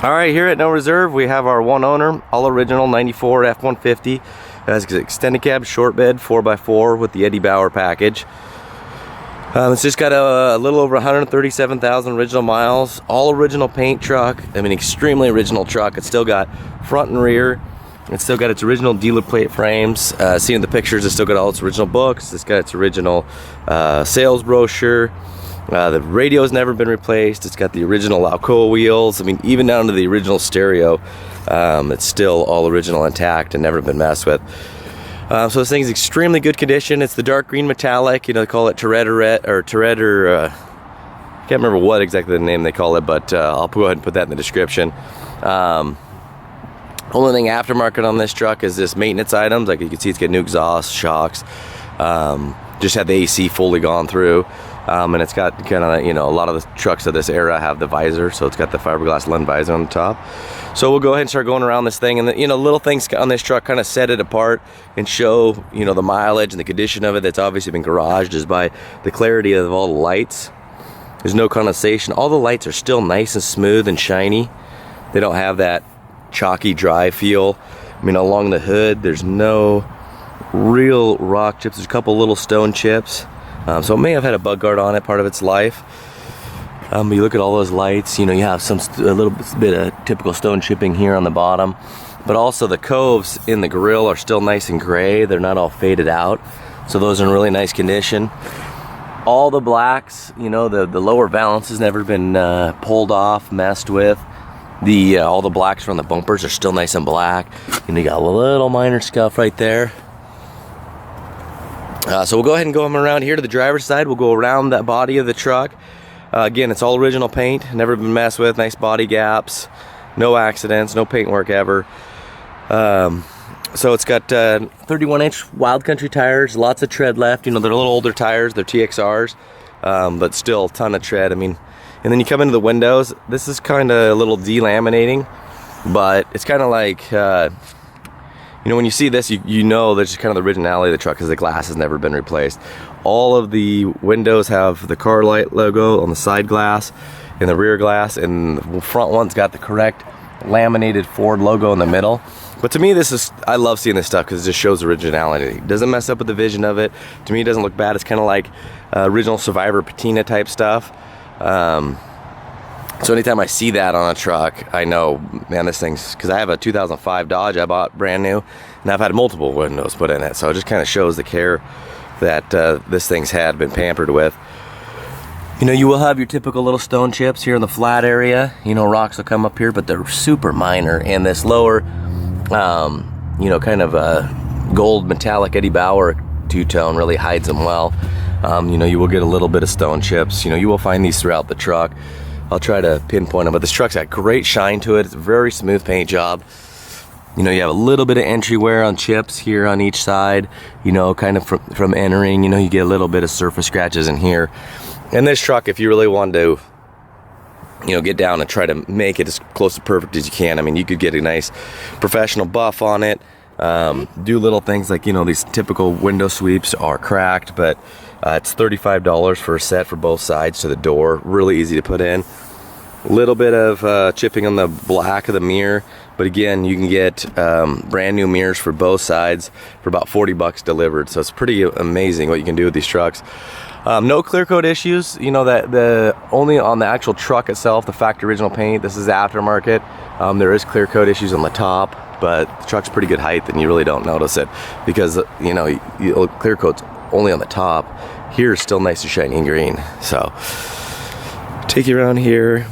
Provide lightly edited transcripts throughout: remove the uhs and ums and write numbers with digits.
All right, here at No Reserve, we have our one owner, all original 94 F150. It has extended cab, short bed, 4x4 with the Eddie Bauer package. It's just got a little over 137,000 original miles, all original paint truck. I mean, extremely original truck. It's still got front and rear. It's still got its original dealer plate frames. Seeing the pictures, it's still got all its original books. It's got its original sales brochure. The radio's never been replaced. It's got the original Alcoa wheels. I mean, even down to the original stereo, it's still all original, intact, and never been messed with. So this thing's extremely good condition. It's the dark green metallic. You know, they call it Tourette, I can't remember what exactly the name they call it, but I'll go ahead and put that in the description. Only thing aftermarket on this truck is this maintenance items. Like you can see, it's got new exhaust, shocks. Just had the AC fully gone through. And it's got kind of, you know, a lot of the trucks of this era have the visor, so it's got the fiberglass lens visor on the top. So we'll go ahead and start going around this thing, and the, you know, little things on this truck kind of set it apart and show, you know, the mileage and the condition of it that's obviously been garaged is by the clarity of all the lights. There's no condensation. All the lights are still nice and smooth and shiny. They don't have that chalky, dry feel. I mean, along the hood, there's no real rock chips. There's a couple little stone chips. So it may have had a bug guard on it part of its life. But you look at all those lights, you know, you have a little bit of typical stone chipping here on the bottom. But also the coves in the grill are still nice and gray. They're not all faded out. So those are in really nice condition. All the blacks, you know, the lower valance has never been pulled off, messed with. All the blacks from the bumpers are still nice and black. And you got a little minor scuff right there. So we'll go ahead and go around here to the driver's side. We'll go around that body of the truck. Again, it's all original paint, never been messed with, nice body gaps, no accidents, no paint work ever. So it's got 31-inch Wild Country tires, lots of tread left. You know, they're a little older tires, they're TXRs, but still a ton of tread. I mean, and then you come into the windows. This is kind of a little delaminating, but it's kind of like, you know, when you see this, you know there's just kind of the originality of the truck because the glass has never been replaced. All of the windows have the car light logo on the side glass and the rear glass, and the front one's got the correct laminated Ford logo in the middle. But to me, I love seeing this stuff because it just shows originality. It doesn't mess up with the vision of it. To me, it doesn't look bad. It's kind of like original Survivor patina type stuff. So anytime I see that on a truck, I know, man, this thing's, because I have a 2005 Dodge I bought brand new, and I've had multiple windows put in it, so it just kind of shows the care that this thing's been pampered with. You know, you will have your typical little stone chips here in the flat area. You know, rocks will come up here, but they're super minor, and this lower, you know, kind of gold metallic Eddie Bauer two-tone really hides them well. You know, you will get a little bit of stone chips. You know, you will find these throughout the truck. I'll try to pinpoint them, but this truck's got great shine to it. It's a very smooth paint job. You know, you have a little bit of entry wear on chips here on each side, you know, kind of from entering, you know, you get a little bit of surface scratches in here. And this truck, if you really wanted to, you know, get down and try to make it as close to perfect as you can, I mean, you could get a nice professional buff on it. Do little things like, you know, these typical window sweeps are cracked, but it's $35 for a set for both sides to the door. Really easy to put in. A little bit of chipping on the black of the mirror, but again, you can get brand new mirrors for both sides for about 40 bucks delivered. So it's pretty amazing what you can do with these trucks. No clear coat issues. You know, that only on the actual truck itself, the factory original paint. This is aftermarket. There is clear coat issues on the top, but the truck's pretty good height, and you really don't notice it because, you know, clear coat's only on the top. Here is still nice and shiny and green. So take you around here,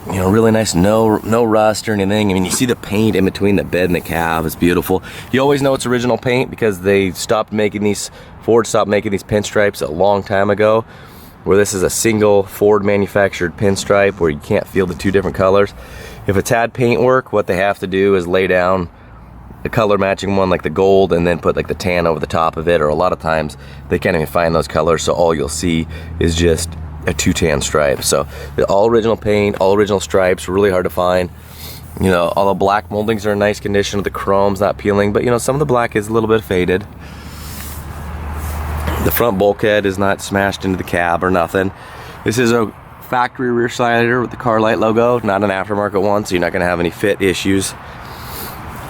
you know, really nice, no rust or anything. I mean, you see the paint in between the bed and the cab. It's beautiful. You always know it's original paint because they stopped making these, Ford stopped making these pinstripes a long time ago, where this is a single Ford manufactured pinstripe where you can't feel the two different colors. If it's had paint work, what they have to do is lay down a color matching one like the gold and then put like the tan over the top of it, or a lot of times they can't even find those colors, so all you'll see is just a two tan stripe. So all original paint, all original stripes, really hard to find. You know, all the black moldings are in nice condition, the chrome's not peeling, but you know, some of the black is a little bit faded. The front bulkhead is not smashed into the cab or nothing. This is a factory rear slider with the car light logo, not an aftermarket one, so you're not going to have any fit issues.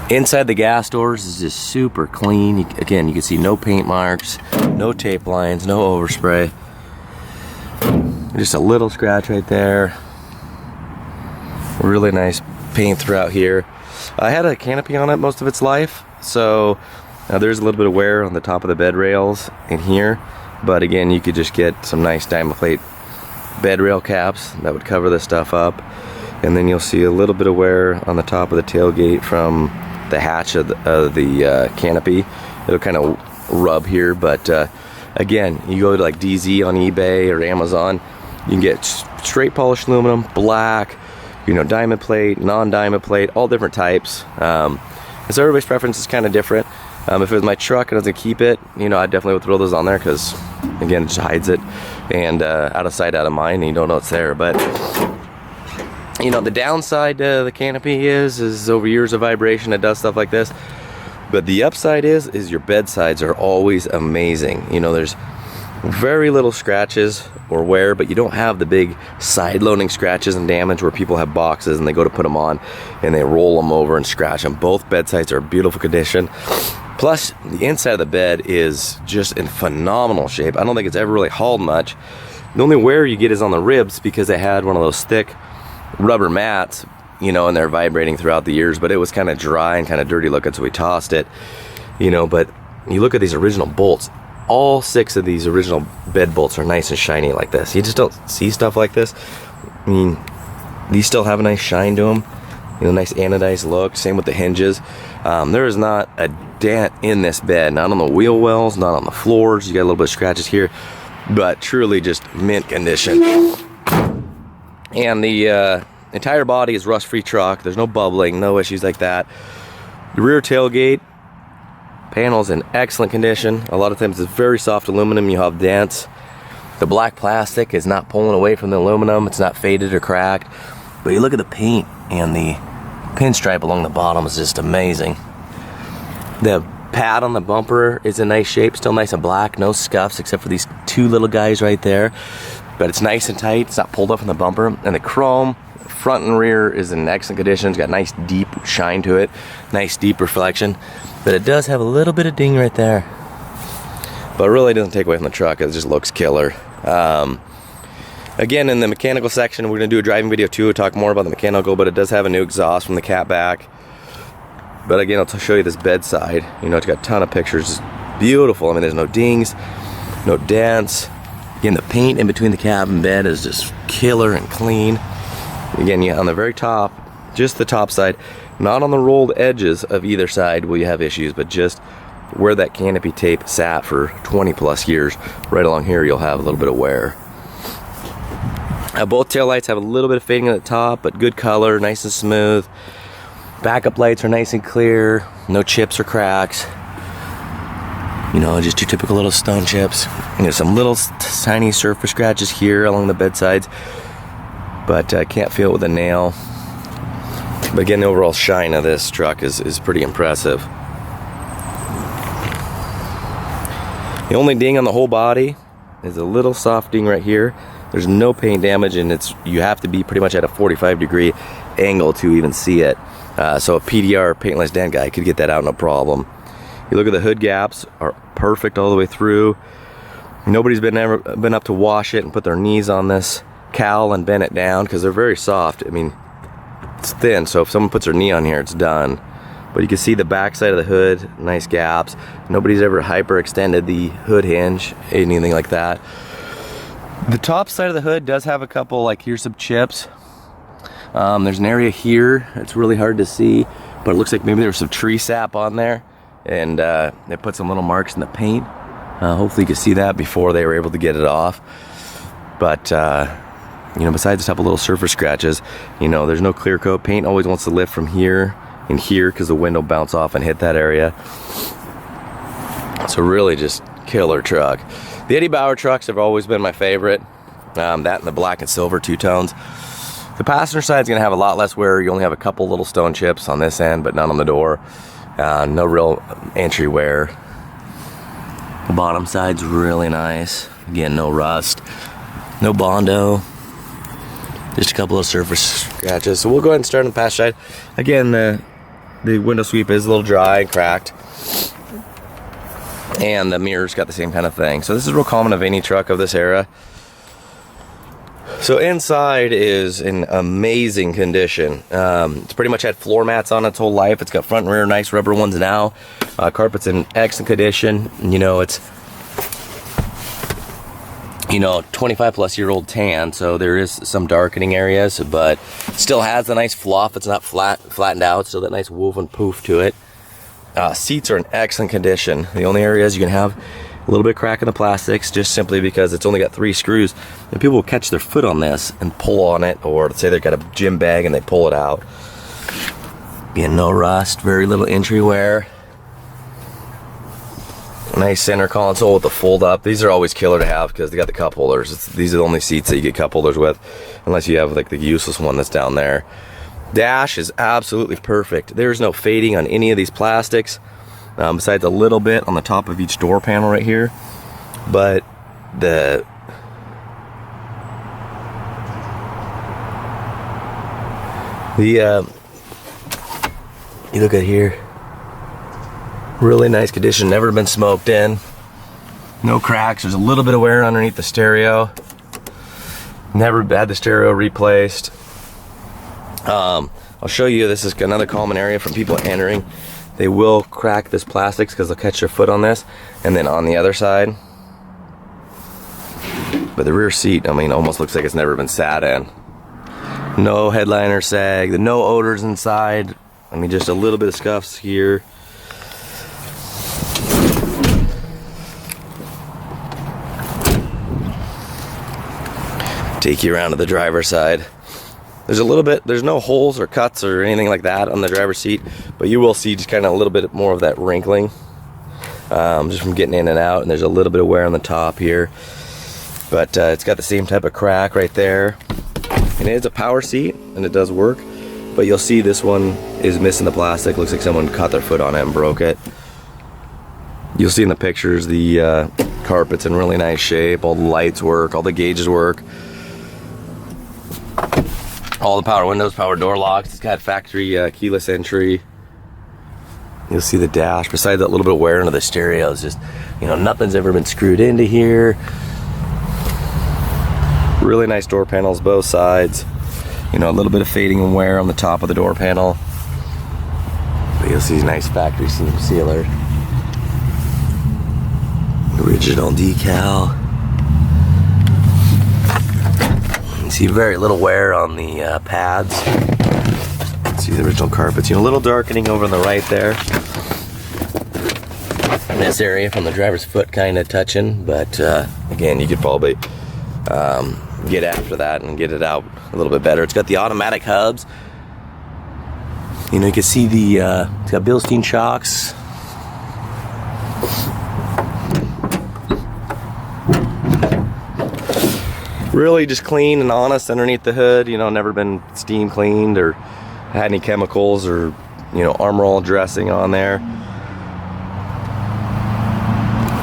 Inside the gas doors is just super clean. Again, you can see no paint marks, no tape lines, no overspray. Just a little scratch right there. Really nice paint throughout here. I had a canopy on it most of its life, so there's a little bit of wear on the top of the bed rails in here. But again, you could just get some nice diamond plate bed rail caps that would cover this stuff up. And then you'll see a little bit of wear on the top of the tailgate from the hatch of the canopy. It'll kind of rub here, but again, you go to like DZ on eBay or Amazon, you can get straight polished aluminum, black, you know, diamond plate, non-diamond plate, all different types. And so everybody's preference is kind of different. If it was my truck and I was gonna keep it, you know, I definitely would throw those on there because, again, it just hides it, and out of sight, out of mind, and you don't know it's there. But you know, the downside to the canopy is over years of vibration, it does stuff like this. But the upside is your bedsides are always amazing. You know, there's very little scratches or wear, but you don't have the big side loading scratches and damage where people have boxes and they go to put them on and they roll them over and scratch them. Both bedsides are in beautiful condition. Plus, the inside of the bed is just in phenomenal shape. I don't think it's ever really hauled much. The only wear you get is on the ribs because they had one of those thick rubber mats, you know, and they're vibrating throughout the years, but it was kind of dry and kind of dirty looking, so we tossed it, you know. But you look at these original bolts, all 6 of these original bed bolts are nice and shiny like this. You just don't see stuff like this. I mean, these still have a nice shine to them, you know, nice anodized look. Same with the hinges. There is not a dent in this bed, not on the wheel wells, not on the floors. You got a little bit of scratches here, but truly just mint condition. And the entire body is rust-free truck. There's no bubbling, no issues like that. The rear tailgate panel's in excellent condition. A lot of times it's very soft aluminum, you have dents. The black plastic is not pulling away from the aluminum, it's not faded or cracked. But you look at the paint and the pinstripe along the bottom is just amazing. The pad on the bumper is in nice shape, still nice and black, no scuffs except for these 2 little guys right there. But it's nice and tight, it's not pulled up from the bumper. And the chrome, front and rear, is in excellent condition. It's got nice deep shine to it, nice deep reflection. But it does have a little bit of ding right there. But it really doesn't take away from the truck, it just looks killer. Again, in the mechanical section, we're gonna do a driving video too, we'll talk more about the mechanical, but it does have a new exhaust from the cat back. But again, I'll show you this bedside. You know, it's got a ton of pictures, it's beautiful. I mean, there's no dings, no dents. Again, the paint in between the cab and bed is just killer and clean. Again, yeah, on the very top, just the top side, not on the rolled edges of either side will you have issues, but just where that canopy tape sat for 20 plus years, right along here you'll have a little bit of wear. Both tail lights have a little bit of fading at the top, but good color, nice and smooth. Backup lights are nice and clear, no chips or cracks. You know, just your typical little stone chips. There's some little tiny surface scratches here along the bedsides, but I can't feel it with a nail. But again, the overall shine of this truck is pretty impressive. The only ding on the whole body is a little soft ding right here. There's no paint damage, and you have to be pretty much at a 45-degree angle to even see it. So a PDR paintless dent guy could get that out no problem. You look at the hood gaps are perfect all the way through. Nobody's been up to wash it and put their knees on this cowl and bend it down because they're very soft. I mean, it's thin, so if someone puts their knee on here, it's done. But you can see the back side of the hood, nice gaps. Nobody's ever hyperextended the hood hinge, anything like that. The top side of the hood does have a couple, like here's some chips. There's an area here, it's really hard to see, but it looks like maybe there's some tree sap on there, and they put some little marks in the paint. Hopefully you can see that before they were able to get it off. But you know, besides a couple little surface scratches, you know, there's no clear coat. Paint always wants to lift from here and here because the wind will bounce off and hit that area. So really just killer truck. The Eddie Bauer trucks have always been my favorite. That and the black and silver two-tones. The passenger side is going to have a lot less wear. You only have a couple little stone chips on this end, but none on the door. No real entry wear. The bottom side's really nice. Again, no rust, no Bondo. Just a couple of surface scratches. So we'll go ahead and start on the passenger side. Again, the window sweep is a little dry and cracked. And the mirror's got the same kind of thing. So this is real common of any truck of this era. So inside is in amazing condition. It's pretty much had floor mats on its whole life. It's got front and rear nice rubber ones now. Carpet's in excellent condition. You know, it's 25 plus year old tan, so there is some darkening areas, but still has the nice fluff. It's not flattened out, still that nice woven poof to it. Seats are in excellent condition. The only areas you can have a little bit of crack in the plastics, just simply because it's only got 3 screws, and people will catch their foot on this and pull on it, or let's say they've got a gym bag and they pull it out. Again, no rust, very little entry wear. Nice center console with the fold up. These are always killer to have because they got the cup holders. These are the only seats that you get cup holders with, unless you have like the useless one that's down there. Dash is absolutely perfect. There's no fading on any of these plastics, besides a little bit on the top of each door panel right here. But you look at here, really nice condition, never been smoked in, no cracks. There's a little bit of wear underneath the stereo. Never had the stereo replaced. I'll show you, this is another common area from people entering. They will crack this plastics because they'll catch their foot on this, and then on the other side. But the rear seat, I mean, almost looks like it's never been sat in. No headliner sag, no odors inside. I mean, just a little bit of scuffs here. Take you around to the driver's side. There's a little bit, there's no holes or cuts or anything like that on the driver's seat, but you will see just kind of a little bit more of that wrinkling, just from getting in and out, and there's a little bit of wear on the top here. But it's got the same type of crack right there. And it is a power seat, and it does work, but you'll see this one is missing the plastic. Looks like someone caught their foot on it and broke it. You'll see in the pictures the carpet's in really nice shape, all the lights work, all the gauges work. All the power windows, power door locks. It's got factory keyless entry. You'll see the dash. Besides that little bit of wear into the stereo, it's just, nothing's ever been screwed into here. Really nice door panels, both sides. A little bit of fading and wear on the top of the door panel. But you'll see nice factory seam sealer. Original decal. See very little wear on the pads. See the original carpets. A little darkening over on the right there. In this area from the driver's foot kind of touching, but again, you could probably get after that and get it out a little bit better. It's got the automatic hubs. You can see it's got Bilstein shocks. Really just clean and honest underneath the hood. Never been steam cleaned or had any chemicals or Armor All dressing on there.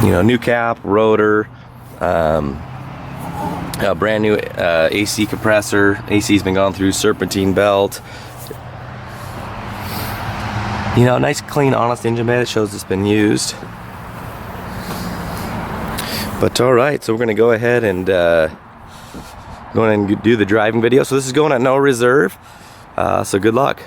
New cap, rotor, a brand new AC compressor. AC's been gone through, serpentine belt. Nice clean honest engine bay that shows it's been used. But alright, so we're gonna go ahead and do the driving video. So this is going at no reserve, so good luck.